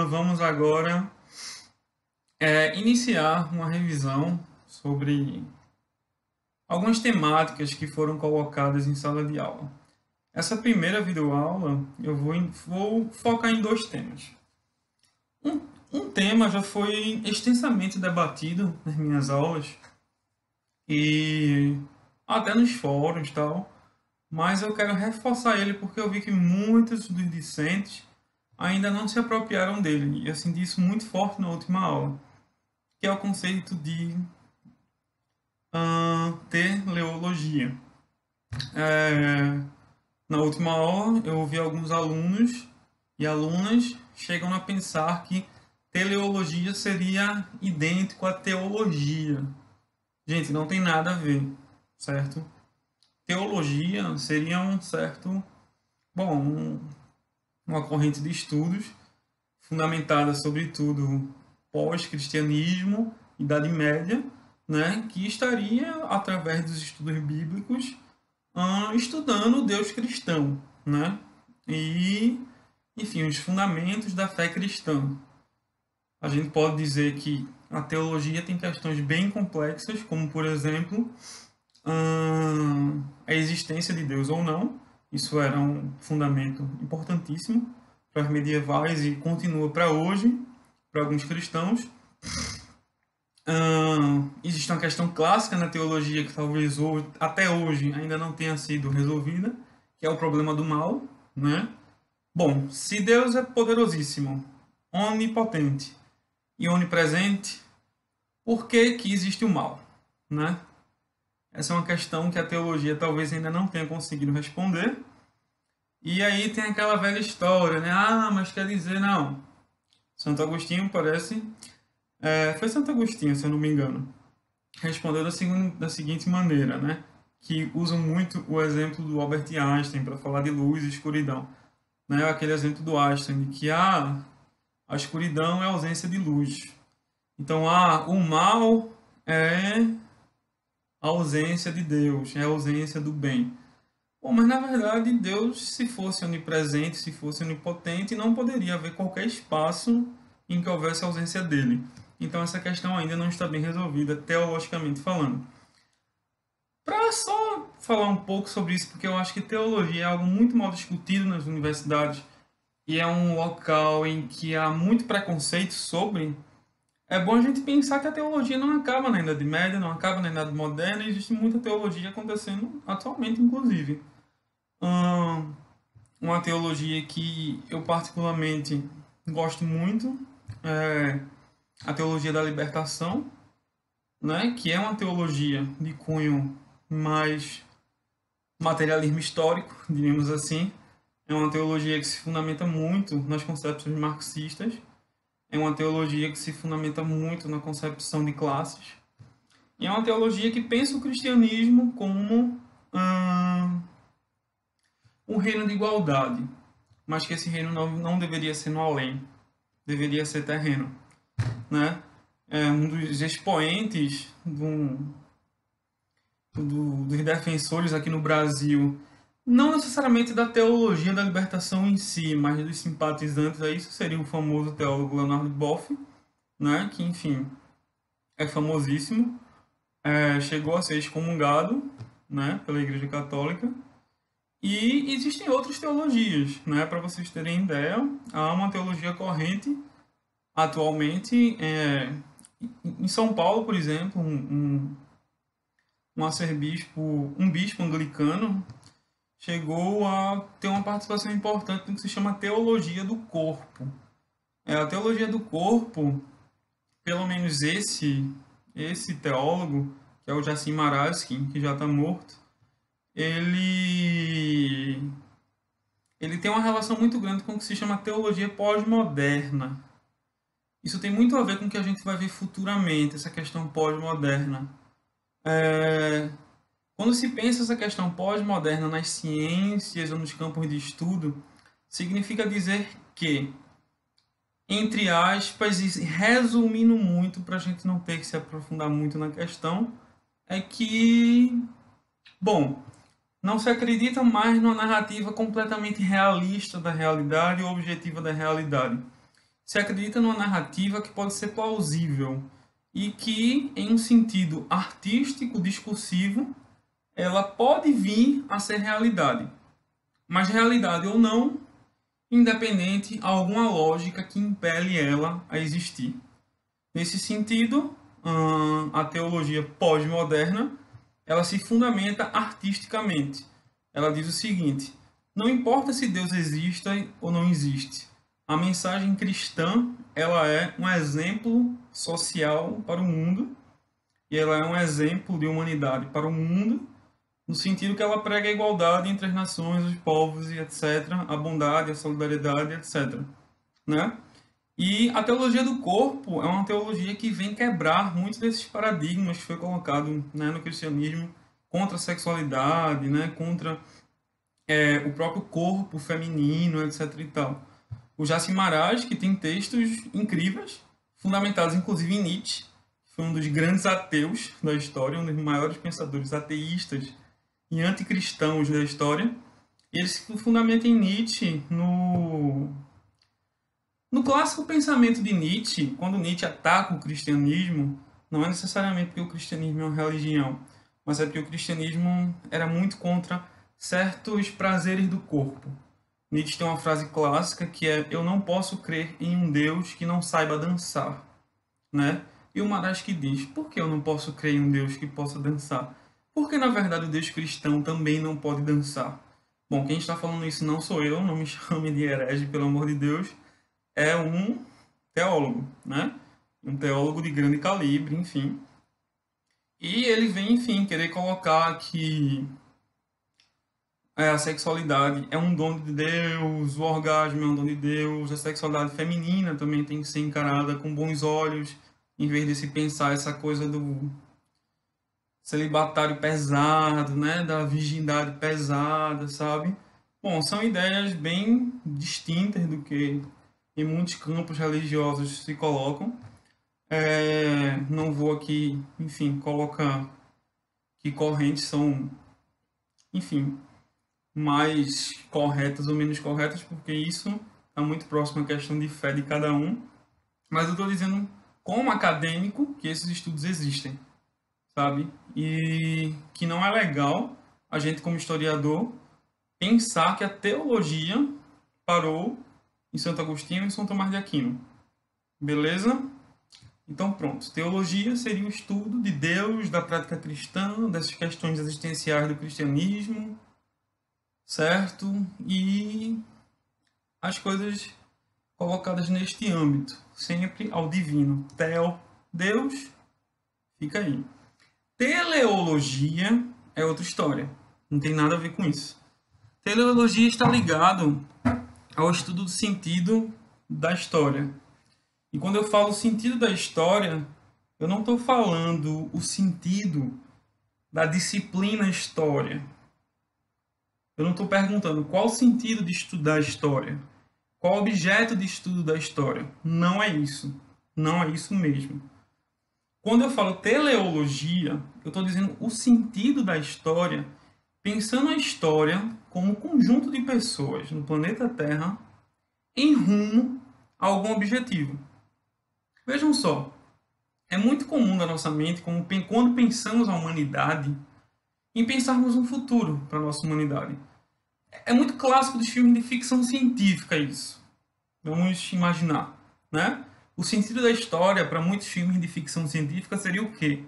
vamos agora iniciar uma revisão sobre algumas temáticas que foram colocadas em sala de aula. Essa primeira videoaula eu vou focar em dois temas. Um tema já foi extensamente debatido nas minhas aulas e até nos fóruns e tal, mas eu quero reforçar ele porque eu vi que muitos dos discentes ainda não se apropriaram dele, e eu senti isso muito forte na última aula, que é o conceito de teleologia. Na última aula eu ouvi alguns alunos e alunas chegam a pensar que teleologia seria idêntico a teologia. Gente, não tem nada a ver, certo? Teologia seria uma corrente de estudos fundamentada sobretudo pós-cristianismo, Idade Média, né, que estaria, através dos estudos bíblicos, estudando o Deus cristão, né, e, enfim, os fundamentos da fé cristã. A gente pode dizer que a teologia tem questões bem complexas, como, por exemplo, a existência de Deus ou não. Isso era um fundamento importantíssimo para os medievais e continua para hoje, para alguns cristãos. Existe uma questão clássica na teologia que talvez até hoje ainda não tenha sido resolvida, que é o problema do mal, né? Bom, se Deus é poderosíssimo, onipotente e onipresente, por que existe o mal, né? Essa é uma questão que a teologia talvez ainda não tenha conseguido responder. E aí tem aquela velha história, né? Mas quer dizer, não. Santo Agostinho parece... foi Santo Agostinho, se eu não me engano. Respondeu da seguinte maneira, né? Que usam muito o exemplo do Albert Einstein para falar de luz e escuridão. Né? Aquele exemplo do Einstein, de que a escuridão é a ausência de luz. Então, o mal é a ausência de Deus, é a ausência do bem. Bom, mas na verdade Deus, se fosse onipresente, se fosse onipotente, não poderia haver qualquer espaço em que houvesse a ausência dele. Então essa questão ainda não está bem resolvida, teologicamente falando. Para só falar um pouco sobre isso, porque eu acho que teologia é algo muito mal discutido nas universidades e é um local em que há muito preconceito sobre... É bom a gente pensar que a teologia não acaba na Idade Média, não acaba na Idade Moderna, e existe muita teologia acontecendo atualmente, inclusive. Uma teologia que eu particularmente gosto muito é a teologia da libertação, né? Que é uma teologia de cunho mais materialismo histórico, diríamos assim. É uma teologia que se fundamenta muito nas concepções marxistas. É uma teologia que se fundamenta muito na concepção de classes. E é uma teologia que pensa o cristianismo como um reino de igualdade, mas que esse reino não deveria ser no além, deveria ser terreno. Né? Um dos expoentes dos defensores aqui no Brasil, não necessariamente da teologia da libertação em si, mas dos simpatizantes a isso, seria o famoso teólogo Leonardo Boff, né? Que, enfim, é famosíssimo, chegou a ser excomungado, né, pela Igreja Católica. E existem outras teologias, né? Para vocês terem ideia, há uma teologia corrente atualmente em São Paulo, por exemplo, um bispo anglicano chegou a ter uma participação importante no que se chama teologia do corpo. A teologia do corpo, pelo menos esse teólogo, que é o Jacim Maraskin, que já está morto, ele tem uma relação muito grande com o que se chama teologia pós-moderna. Isso tem muito a ver com o que a gente vai ver futuramente, essa questão pós-moderna. Quando se pensa essa questão pós-moderna nas ciências ou nos campos de estudo, significa dizer que, entre aspas, e resumindo muito, para a gente não ter que se aprofundar muito na questão, é que, bom, não se acredita mais numa narrativa completamente realista da realidade ou objetiva da realidade. se acredita numa narrativa que pode ser plausível e que, em um sentido artístico, discursivo, ela pode vir a ser realidade. Mas realidade ou não, independente, há alguma lógica que impele ela a existir. Nesse sentido, a teologia pós-moderna, ela se fundamenta artisticamente. Ela diz o seguinte: não importa se Deus exista ou não existe, a mensagem cristã, ela é um exemplo social para o mundo e ela é um exemplo de humanidade para o mundo, no sentido que ela prega a igualdade entre as nações, os povos e etc., a bondade, a solidariedade, etc., né? E a teologia do corpo é uma teologia que vem quebrar muitos desses paradigmas que foi colocado, né, no cristianismo contra a sexualidade, né, contra o próprio corpo feminino, etc. e tal. O Jassim Maharaj, que tem textos incríveis, fundamentados inclusive em Nietzsche, que foi um dos grandes ateus da história, um dos maiores pensadores ateístas e anticristãos da história. Ele se fundamenta em Nietzsche no clássico pensamento de Nietzsche. Quando Nietzsche ataca o cristianismo, não é necessariamente porque o cristianismo é uma religião, mas é porque o cristianismo era muito contra certos prazeres do corpo. Nietzsche tem uma frase clássica que é: eu não posso crer em um Deus que não saiba dançar, né? E o Maharaj que diz: por que eu não posso crer em um Deus que possa dançar? Porque, na verdade, o Deus cristão também não pode dançar. Bom, quem está falando isso não sou eu, não me chame de herege, pelo amor de Deus. É um teólogo, né? Um teólogo de grande calibre, enfim. E ele vem, enfim, querer colocar que a sexualidade é um dom de Deus, o orgasmo é um dom de Deus, a sexualidade feminina também tem que ser encarada com bons olhos, em vez de se pensar essa coisa do celibatário pesado, né, da virgindade pesada, sabe? Bom, são ideias bem distintas do que em muitos campos religiosos se colocam. Não vou aqui, enfim, colocar que correntes são, enfim, mais corretas ou menos corretas, porque isso está muito próximo à questão de fé de cada um. Mas eu estou dizendo, como acadêmico, que esses estudos existem, sabe? E que não é legal a gente, como historiador, pensar que a teologia parou em Santo Agostinho e em São Tomás de Aquino. Beleza? Então pronto. Teologia seria o estudo de Deus, da prática cristã, dessas questões existenciais do cristianismo, certo? E as coisas colocadas neste âmbito, sempre ao divino. Theo, Deus, fica aí. Teleologia é outra história, não tem nada a ver com isso. Teleologia está ligado ao estudo do sentido da história. E quando eu falo sentido da história, eu não estou falando o sentido da disciplina história. Eu não estou perguntando qual o sentido de estudar a história, qual o objeto de estudo da história. Não é isso. Não é isso mesmo. Quando eu falo teleologia, eu estou dizendo o sentido da história, pensando a história como um conjunto de pessoas no planeta Terra em rumo a algum objetivo. Vejam só, é muito comum na nossa mente, quando pensamos a humanidade, em pensarmos um futuro para a nossa humanidade. É muito clássico dos filmes de ficção científica isso. Vamos imaginar, né? O sentido da história para muitos filmes de ficção científica seria o quê?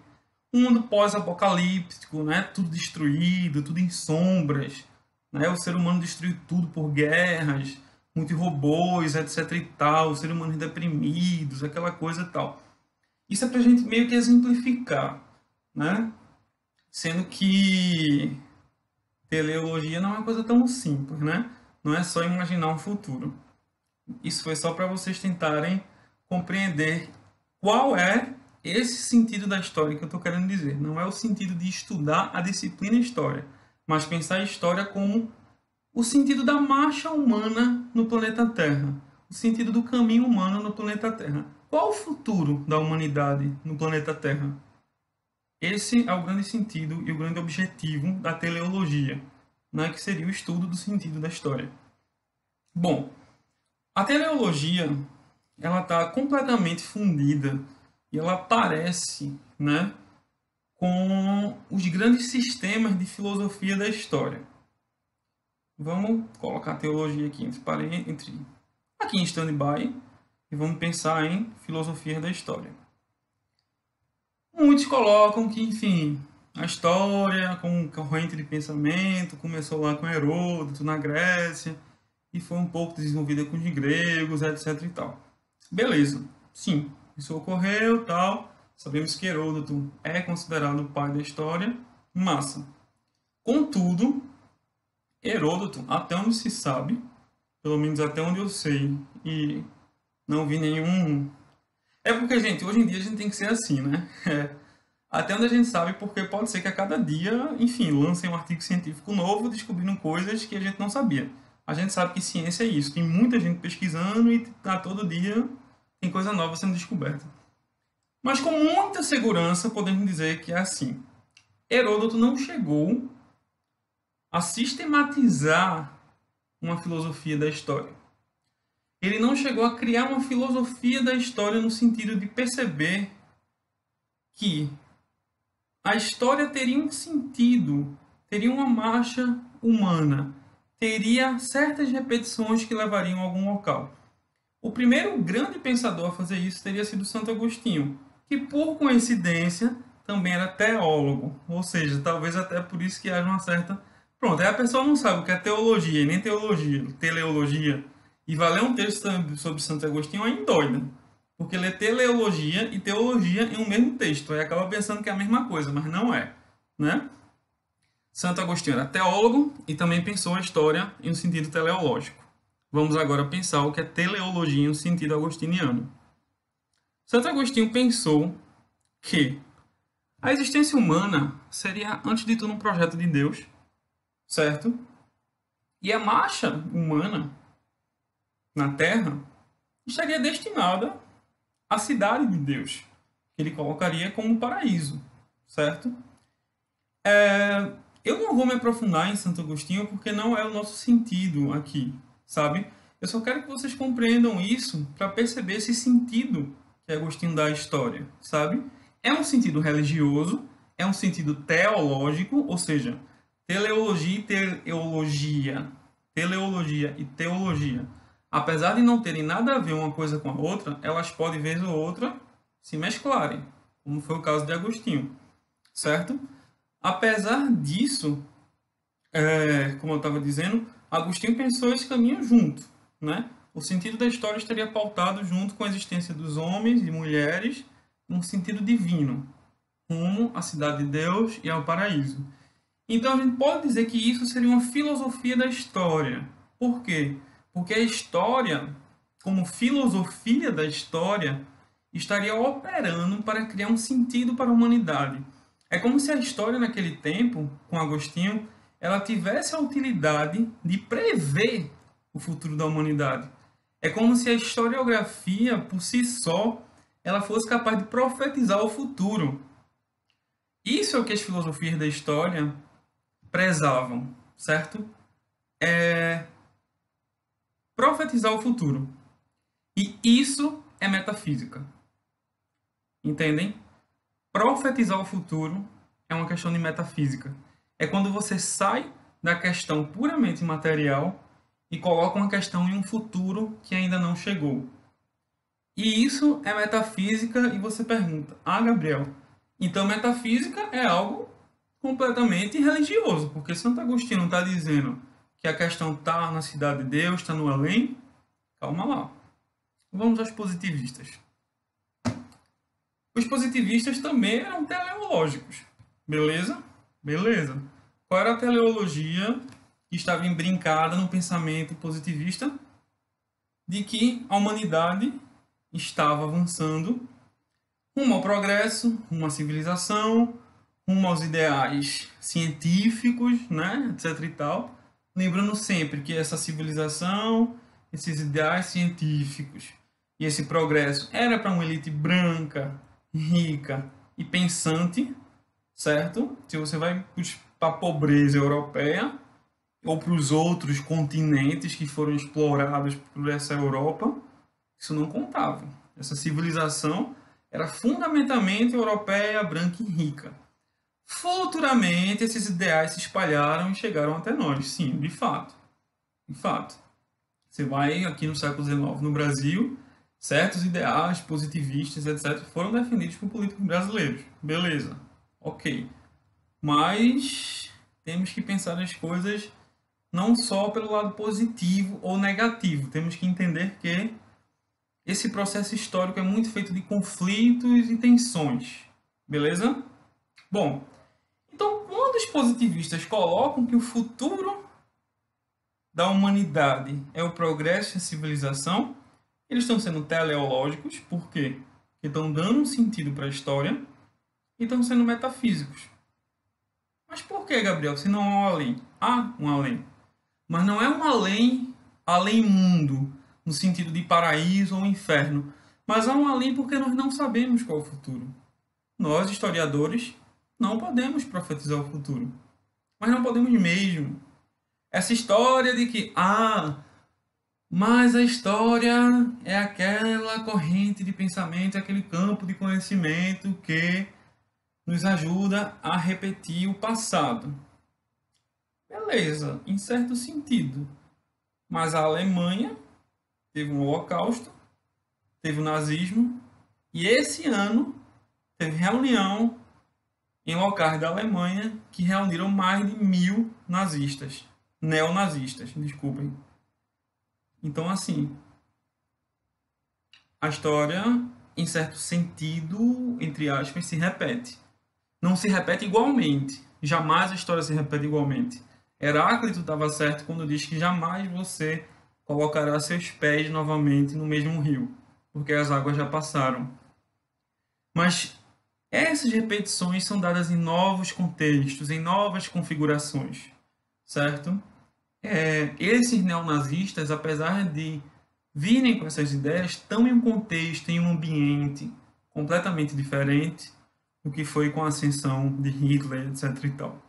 Um mundo pós-apocalíptico, né? Tudo destruído, tudo em sombras, né? O ser humano destruiu tudo por guerras, muitos robôs, etc e tal, os seres humanos deprimidos, aquela coisa e tal. Isso é para a gente meio que exemplificar, né? Sendo que teleologia não é uma coisa tão simples, né? Não é só imaginar um futuro. Isso foi só para vocês tentarem compreender qual é esse sentido da história que eu estou querendo dizer. Não é o sentido de estudar a disciplina história, mas pensar a história como o sentido da marcha humana no planeta Terra, o sentido do caminho humano no planeta Terra. Qual o futuro da humanidade no planeta Terra? Esse é o grande sentido e o grande objetivo da teleologia, né, que seria o estudo do sentido da história. Bom, a teleologia ela está completamente fundida e ela parece, né, com os grandes sistemas de filosofia da história. Vamos colocar a teologia aqui aqui em stand-by e vamos pensar em filosofia da história. Muitos colocam que, enfim, a história como corrente de pensamento começou lá com Heródoto na Grécia e foi um pouco desenvolvida com os gregos, etc e tal. Beleza, sim, isso ocorreu, tal. Sabemos que Heródoto é considerado o pai da história, massa. Contudo, Heródoto, até onde se sabe, pelo menos até onde eu sei, e não vi nenhum. É porque, gente, hoje em dia a gente tem que ser assim, né? Até onde a gente sabe, porque pode ser que a cada dia, enfim, lancem um artigo científico novo descobrindo coisas que a gente não sabia. A gente sabe que ciência é isso, tem muita gente pesquisando e a todo dia tem coisa nova sendo descoberta. Mas com muita segurança podemos dizer que é assim. Heródoto não chegou a sistematizar uma filosofia da história. Ele não chegou a criar uma filosofia da história no sentido de perceber que a história teria um sentido, teria uma marcha humana, teria certas repetições que levariam a algum local. O primeiro grande pensador a fazer isso teria sido Santo Agostinho, que por coincidência também era teólogo, ou seja, talvez até por isso que haja uma certa... Pronto, aí a pessoa não sabe o que é teologia, nem teologia, teleologia, e vai ler um texto sobre Santo Agostinho aí endoida. Porque lê teleologia e teologia em um mesmo texto. Aí acaba pensando que é a mesma coisa, mas não é, né? Santo Agostinho era teólogo e também pensou a história em um sentido teleológico. Vamos agora pensar o que é teleologia em um sentido agostiniano. Santo Agostinho pensou que a existência humana seria, antes de tudo, um projeto de Deus, certo? E a marcha humana na Terra estaria destinada à cidade de Deus, que ele colocaria como paraíso, certo? Eu não vou me aprofundar em Santo Agostinho porque não é o nosso sentido aqui, sabe? Eu só quero que vocês compreendam isso para perceber esse sentido que Agostinho dá à história, sabe? É um sentido religioso, é um sentido teológico, ou seja, teleologia e teologia, teleologia e teologia, apesar de não terem nada a ver uma coisa com a outra, elas podem, vez ou outra, se mesclarem, como foi o caso de Agostinho, certo? Apesar disso, como eu estava dizendo, Agostinho pensou esse caminho junto, né? O sentido da história estaria pautado junto com a existência dos homens e mulheres num sentido divino, rumo à cidade de Deus e ao paraíso. Então a gente pode dizer que isso seria uma filosofia da história. Por quê? Porque a história, como filosofia da história, estaria operando para criar um sentido para a humanidade. É como se a história naquele tempo, com Agostinho, ela tivesse a utilidade de prever o futuro da humanidade. É como se a historiografia, por si só, ela fosse capaz de profetizar o futuro. Isso é o que as filosofias da história prezavam, certo? Profetizar o futuro. E isso é metafísica. Entendem? Profetizar o futuro é uma questão de metafísica. É quando você sai da questão puramente material e coloca uma questão em um futuro que ainda não chegou. E isso é metafísica e você pergunta, Gabriel, então metafísica é algo completamente religioso, porque Santo Agostinho está dizendo que a questão está na cidade de Deus, está no além. Calma lá. Vamos aos positivistas. Os positivistas também eram teleológicos. Beleza? Beleza. Qual era a teleologia que estava embrincada no pensamento positivista? De que a humanidade estava avançando rumo ao progresso, rumo à civilização, rumo aos ideais científicos, né, etc e tal. Lembrando sempre que essa civilização, esses ideais científicos e esse progresso era para uma elite branca, rica e pensante, certo? Se você vai para a pobreza europeia ou para os outros continentes que foram explorados por essa Europa, Isso não contava. Essa civilização era fundamentalmente europeia, branca e rica. Futuramente, esses ideais se espalharam e chegaram até nós. Sim, de fato. De fato. Você vai aqui no século XIX, no Brasil, certos ideais positivistas, etc., foram defendidos por políticos brasileiros. Beleza. Ok. Mas temos que pensar as coisas não só pelo lado positivo ou negativo. Temos que entender que esse processo histórico é muito feito de conflitos e tensões. Beleza? Bom, então quando os positivistas colocam que o futuro da humanidade é o progresso e a civilização, eles estão sendo teleológicos, por quê? Porque estão dando um sentido para a história e estão sendo metafísicos. Mas por que, Gabriel? Se não há um além? Há um além. Mas não é um além, além mundo, no sentido de paraíso ou inferno. Mas há um além porque nós não sabemos qual é o futuro. Nós, historiadores, não podemos profetizar o futuro. Mas não podemos mesmo. Essa história de que, mas a história é aquela corrente de pensamento, aquele campo de conhecimento que nos ajuda a repetir o passado. Beleza, em certo sentido. Mas a Alemanha teve um holocausto, teve o nazismo, e esse ano teve reunião em locais da Alemanha que reuniram mais de 1000 nazistas. Neonazistas, desculpem. Então, assim, a história, em certo sentido, entre aspas, se repete. Não se repete igualmente. Jamais a história se repete igualmente. Heráclito estava certo quando diz que jamais você colocará seus pés novamente no mesmo rio, porque as águas já passaram. Mas essas repetições são dadas em novos contextos, em novas configurações, certo? Esses neonazistas, apesar de virem com essas ideias, estão em um contexto, em um ambiente completamente diferente do que foi com a ascensão de Hitler, etc. e tal.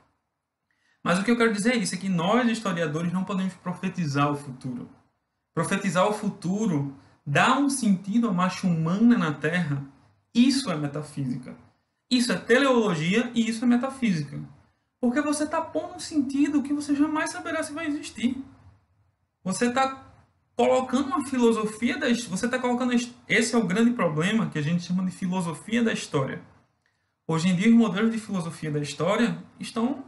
Mas o que eu quero dizer é isso, é que nós, historiadores, não podemos profetizar o futuro. Profetizar o futuro dá um sentido à marcha humana na Terra. Isso é metafísica. Isso é teleologia e isso é metafísica. Porque você está pondo um sentido que você jamais saberá se vai existir. Você está colocando uma filosofia da história. Você está colocando. Esse é o grande problema que a gente chama de filosofia da história. Hoje em dia, os modelos de filosofia da história estão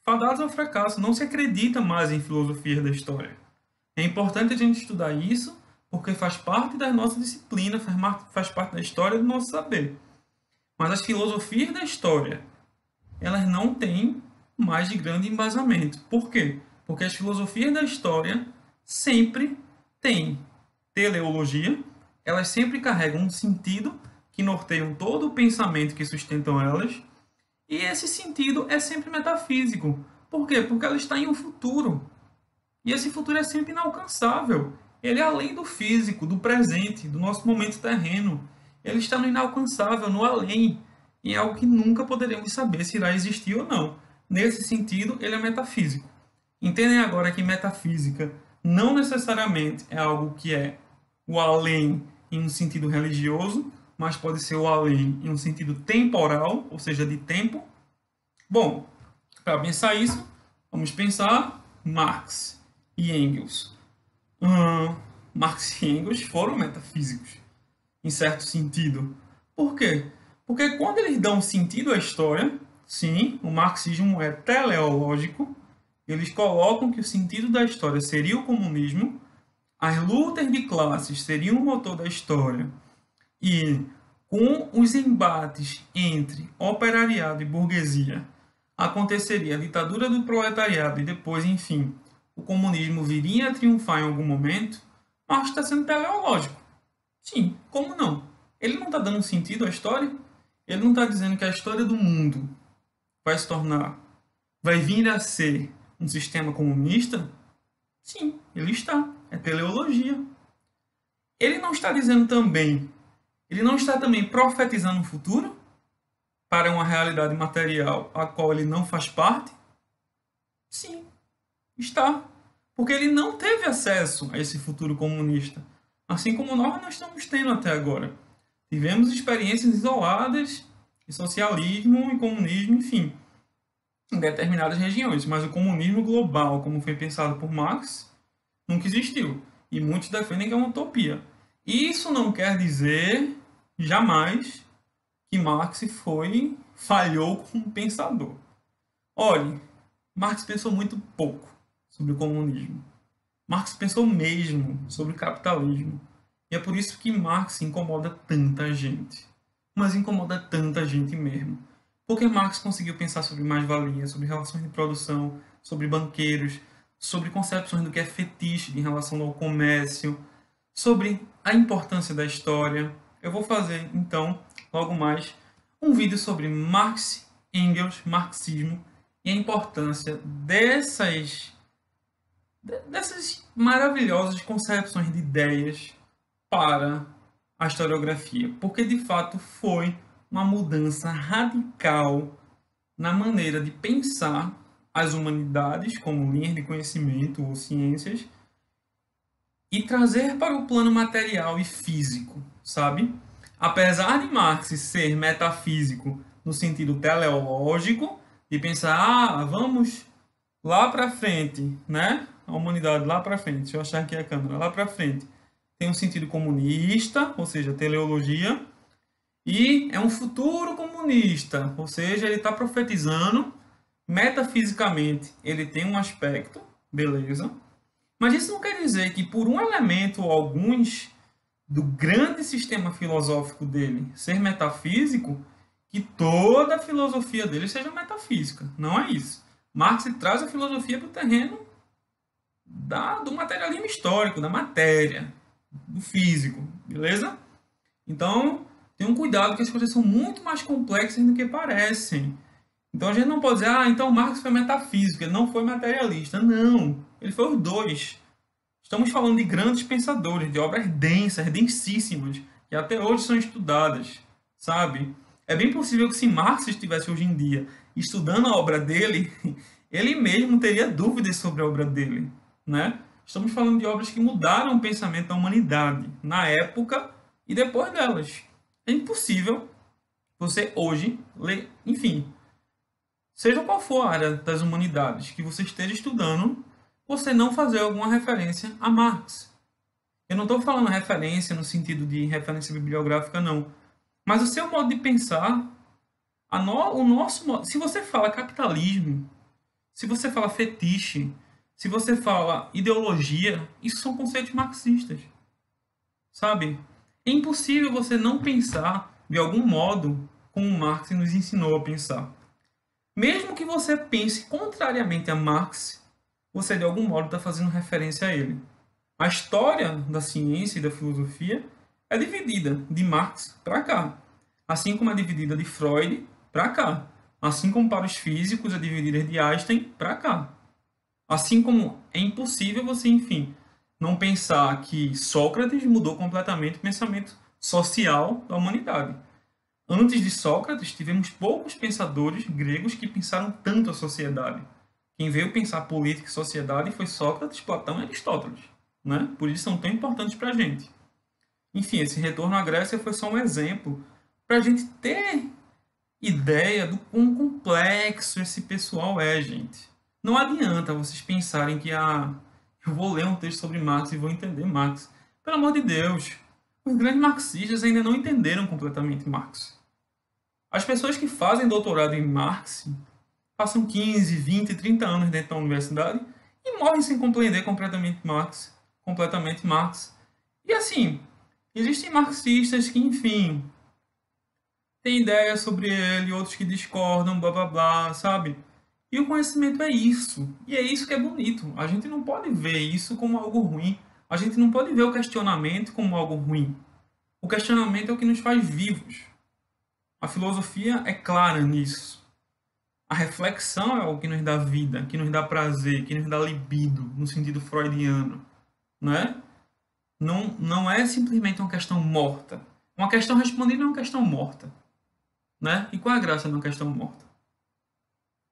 fadados ao fracasso. Não se acredita mais em filosofia da história. É importante a gente estudar isso, porque faz parte da nossa disciplina, faz parte da história do nosso saber. Mas as filosofias da história, elas não têm mais de grande embasamento. Por quê? Porque as filosofias da história sempre têm teleologia, elas sempre carregam um sentido que norteiam todo o pensamento que sustentam elas, e esse sentido é sempre metafísico. Por quê? Porque ela está em um futuro. E esse futuro é sempre inalcançável. Ele é além do físico, do presente, do nosso momento terreno. Ele está no inalcançável, no além. E é algo que nunca poderemos saber se irá existir ou não. Nesse sentido, ele é metafísico. Entendem agora que metafísica não necessariamente é algo que é o além em um sentido religioso, mas pode ser o além em um sentido temporal, ou seja, de tempo. Bom, para pensar isso, vamos pensar Marx e Engels. Marx e Engels foram metafísicos, em certo sentido. Por quê? Porque quando eles dão sentido à história, sim, o marxismo é teleológico, eles colocam que o sentido da história seria o comunismo, as lutas de classes seriam o motor da história, e com os embates entre operariado e burguesia, aconteceria a ditadura do proletariado e depois, enfim, o comunismo viria a triunfar em algum momento. Marx está sendo teleológico. Sim, como não? Ele não está dando sentido à história? Ele não está dizendo que a história do mundo vai vir a ser um sistema comunista? Sim, ele está. É teleologia. Ele não está dizendo também, ele não está também profetizando um futuro para uma realidade material a qual ele não faz parte? Sim, está. Porque ele não teve acesso a esse futuro comunista. Assim como nós não estamos tendo até agora. Tivemos experiências isoladas de socialismo e comunismo, enfim, em determinadas regiões, mas o comunismo global, como foi pensado por Marx, nunca existiu. E muitos defendem que é uma utopia. Isso não quer dizer, jamais, que Marx falhou como pensador. Olhe, Marx pensou muito pouco sobre o comunismo. Marx pensou mesmo sobre o capitalismo. E é por isso que Marx incomoda tanta gente. Mas incomoda tanta gente mesmo. Porque Marx conseguiu pensar sobre mais-valia, sobre relações de produção, sobre banqueiros, sobre concepções do que é fetiche em relação ao comércio, sobre a importância da história. Eu vou fazer, então, logo mais, um vídeo sobre Marx, Engels, marxismo e a importância dessas maravilhosas concepções de ideias para a historiografia, porque de fato foi uma mudança radical na maneira de pensar as humanidades como linhas de conhecimento ou ciências e trazer para o plano material e físico, sabe? Apesar de Marx ser metafísico no sentido teleológico, de pensar, vamos lá para frente, né? A humanidade lá para frente. Deixa eu achar aqui a câmera. Lá para frente. Tem um sentido comunista, ou seja, teleologia, e é um futuro comunista, ou seja, ele está profetizando metafisicamente. Ele tem um aspecto, beleza? Mas isso não quer dizer que por um elemento ou alguns do grande sistema filosófico dele ser metafísico, que toda a filosofia dele seja metafísica. Não é isso. Marx traz a filosofia para o terreno do materialismo histórico, da matéria, do físico, beleza? Então, tenham cuidado que as coisas são muito mais complexas do que parecem. Então a gente não pode dizer, então Marx foi metafísico, ele não foi materialista. Não, ele foi os dois. Estamos falando de grandes pensadores, de obras densas, densíssimas, que até hoje são estudadas, sabe? É bem possível que se Marx estivesse hoje em dia estudando a obra dele, ele mesmo teria dúvidas sobre a obra dele, né? Estamos falando de obras que mudaram o pensamento da humanidade na época e depois delas. É impossível você hoje ler, enfim, seja qual for a área das humanidades que você esteja estudando, você não fazer alguma referência a Marx. Eu não estou falando referência no sentido de referência bibliográfica, não. Mas o seu modo de pensar, o nosso modo. Se você fala capitalismo, se você fala fetiche, se você fala ideologia, isso são conceitos marxistas. Sabe? É impossível você não pensar de algum modo como Marx nos ensinou a pensar. Mesmo que você pense contrariamente a Marx, você de algum modo está fazendo referência a ele. A história da ciência e da filosofia é dividida de Marx para cá, assim como é dividida de Freud para cá, assim como para os físicos é dividida de Einstein para cá. Assim como é impossível você, enfim, não pensar que Sócrates mudou completamente o pensamento social da humanidade. Antes de Sócrates, tivemos poucos pensadores gregos que pensaram tanto a sociedade. Quem veio pensar política e sociedade foi Sócrates, Platão e Aristóteles, né? Por isso são tão importantes para a gente. Enfim, esse retorno à Grécia foi só um exemplo para a gente ter ideia do quão complexo esse pessoal é, gente. Não adianta vocês pensarem que eu vou ler um texto sobre Marx e vou entender Marx. Pelo amor de Deus, os grandes marxistas ainda não entenderam completamente Marx. As pessoas que fazem doutorado em Marx passam 15, 20, 30 anos dentro da universidade e morrem sem compreender completamente Marx. E assim, existem marxistas que, enfim, têm ideias sobre ele, outros que discordam, blá blá blá, sabe? E o conhecimento é isso. E é isso que é bonito. A gente não pode ver isso como algo ruim. A gente não pode ver o questionamento como algo ruim. O questionamento é o que nos faz vivos. A filosofia é clara nisso. A reflexão é o que nos dá vida, que nos dá prazer, que nos dá libido, no sentido freudiano. Não é? Não é simplesmente uma questão morta. Uma questão respondida é uma questão morta. Né? E qual é a graça de uma questão morta?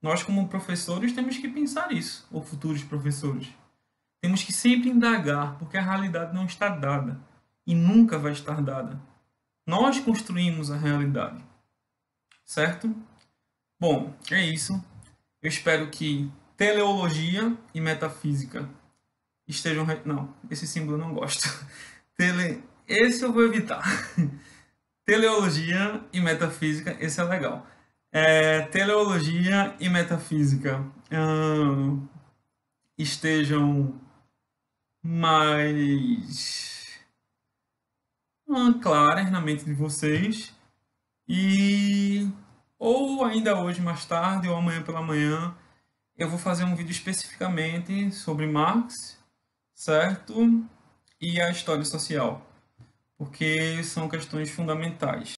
Nós, como professores, temos que pensar isso, ou futuros professores. Temos que sempre indagar, porque a realidade não está dada. e nunca vai estar dada. Nós construímos a realidade, certo? Bom, é isso. Eu espero que teleologia e metafísica estejam... Não, esse símbolo eu não gosto. Esse eu vou evitar. Teleologia e metafísica, esse é legal. Teleologia e metafísica estejam mais claras na mente de vocês e ou ainda hoje mais tarde ou amanhã pela manhã eu vou fazer um vídeo especificamente sobre Marx, certo? E a história social, porque são questões fundamentais.